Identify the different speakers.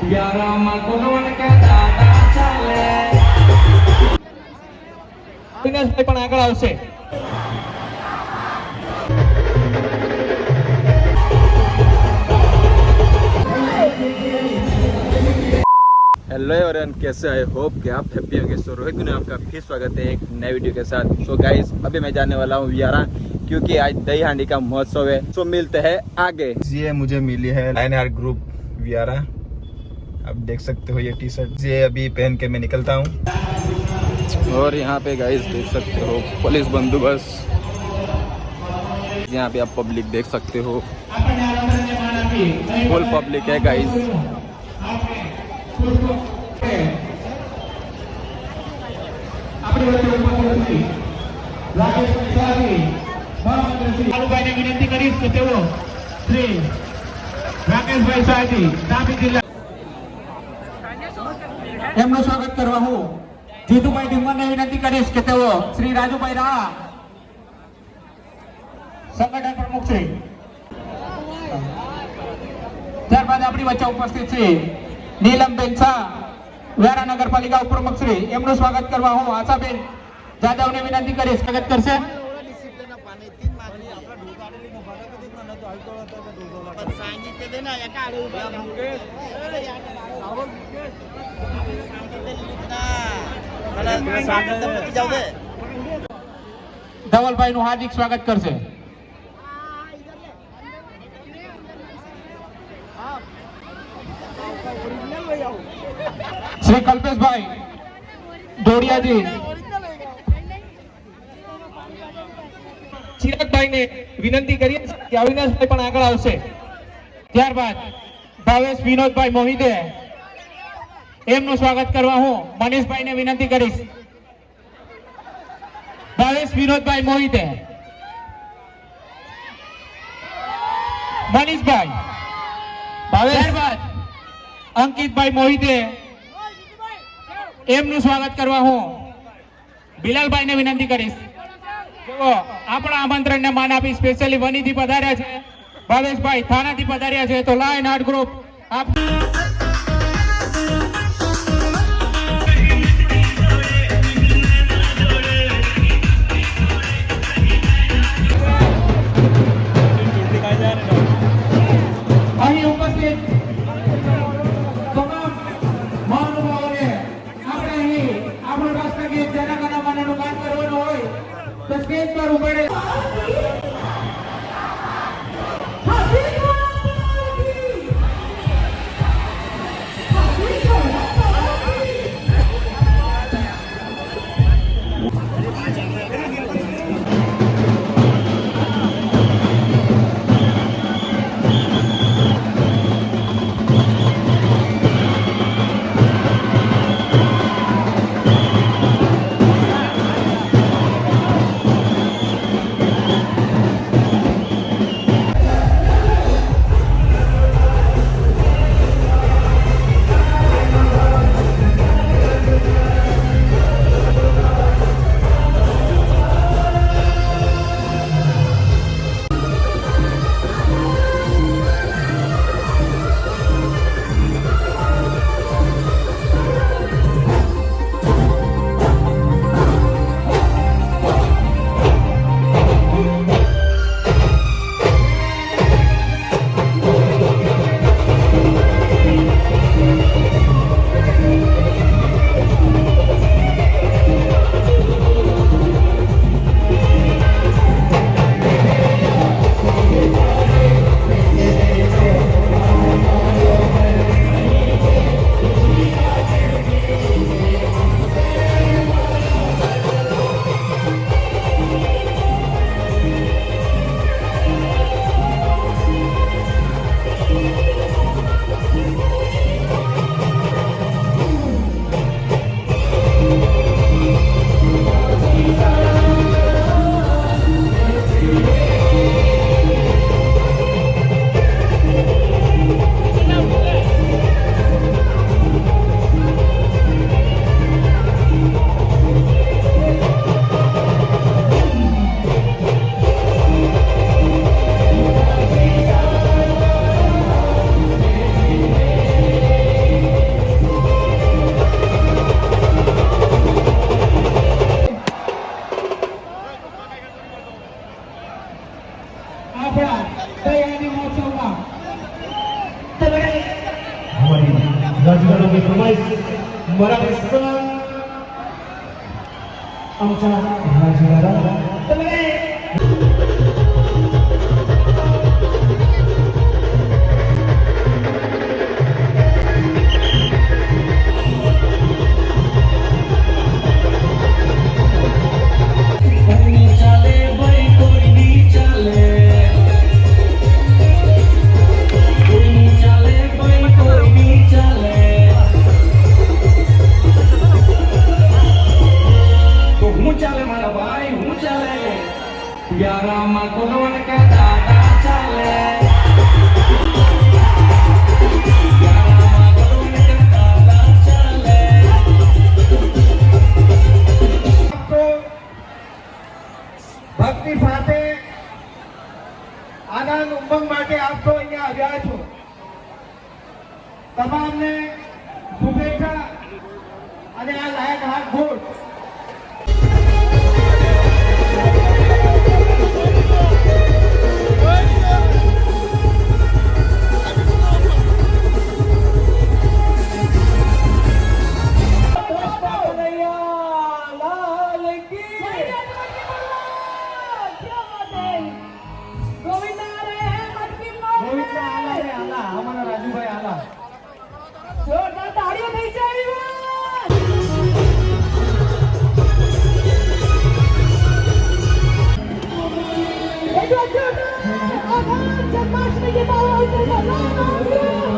Speaker 1: વ્યારામાં કોણ કે દાદા ચાલે વિનેશભાઈ પણ આગળ આવશે.
Speaker 2: हेलो एवरीवन, कैसे आई होप कि आप हैप्पी होंगे. सो रोहित ने आपका फिर स्वागत है एक नए वीडियो के साथ. सो गाइस, अभी मैं जाने वाला हूँ वियारा क्योंकि आज दही हांडी का महोत्सव है. सो मिलते हैं आगे. ये मुझे मिली है लाइनहार्ट ग्रुप वियारा. आप देख सकते हो ये टी शर्ट, ये अभी पहन के मैं निकलता हूँ. और यहाँ पे गाइस देख सकते हो पुलिस बंदोबस्त. यहाँ पे आप पब्लिक देख सकते हो, फुल पब्लिक है गाइस.
Speaker 1: વિનંતી કરીશ કે તેઓ શ્રી રાકેશભાઈ શાહજી તાપી જિલ્લા એમનું સ્વાગત કરવા હું જીતુભાઈ ડિંગરને વિનંતી કરીશ કે તેઓ શ્રી રાજુભાઈ રાણા સંગઠન પ્રમુખ શ્રી. ત્યારબાદ આપણી વચ્ચે ઉપસ્થિત છે નીલમબેન શાહ વ્યારા નગરપાલિકા ઉપપ્રમુખ શ્રી, એમનું સ્વાગત કરવા હું આશાબેન જાદવને વિનંતી કરીશ સ્વાગત કરશે. ધવલભાઈ નું હાર્દિક સ્વાગત કરશે. શ્રી કલ્પેશભાઈ ડોડિયાજી ચિરાગભાઈ ને વિનંતી કરીએ કે અવિનાશભાઈ પણ આગળ આવશે. ત્યારબાદ ભાવેશ વિનોદભાઈ મોહિતે, એમનું સ્વાગત કરવા હું મનીષભાઈ ને વિનંતી કરીશ. ભાવેશ વિનોદભાઈ મોહિતે, મનીષભાઈ, ત્યારબાદ અંકિતભાઈ મોહિતે, એમનું સ્વાગત કરવા હું બિલાલભાઈ ને વિનંતી કરીશ. જો આપણા આમંત્રણને માન આપી સ્પેશિયલી વનીથી પધાર્યા છે ભાવેશભાઈ, થાનાથી પધાર્યા છે, તો લાયનહાર્ટ ગ્રુપ આપ અહીં ઉપસ્થિત તમામ મહાનુભાવોને આપણે અહીં આપણું રાષ્ટ્રગીત જન ગણ મનનું ગાન કરવાનું હોય તો સ્ટેજ પર ઉભા
Speaker 3: राजघराण्याची फरमाईश मराठीस्कर आमच्या राजघराला
Speaker 4: ભક્તિ સાથે આનંદ ઉમંગ માટે આપ તો અહીંયા આવ્યા છો. તમામને શુભેચ્છા અને આ લાયક હાથ ગોળ. રાજુભાઈ આલા
Speaker 5: જોરદાર તાળીઓ થઈ જાય. જન્માષ્ટમી के पावन अवसर पर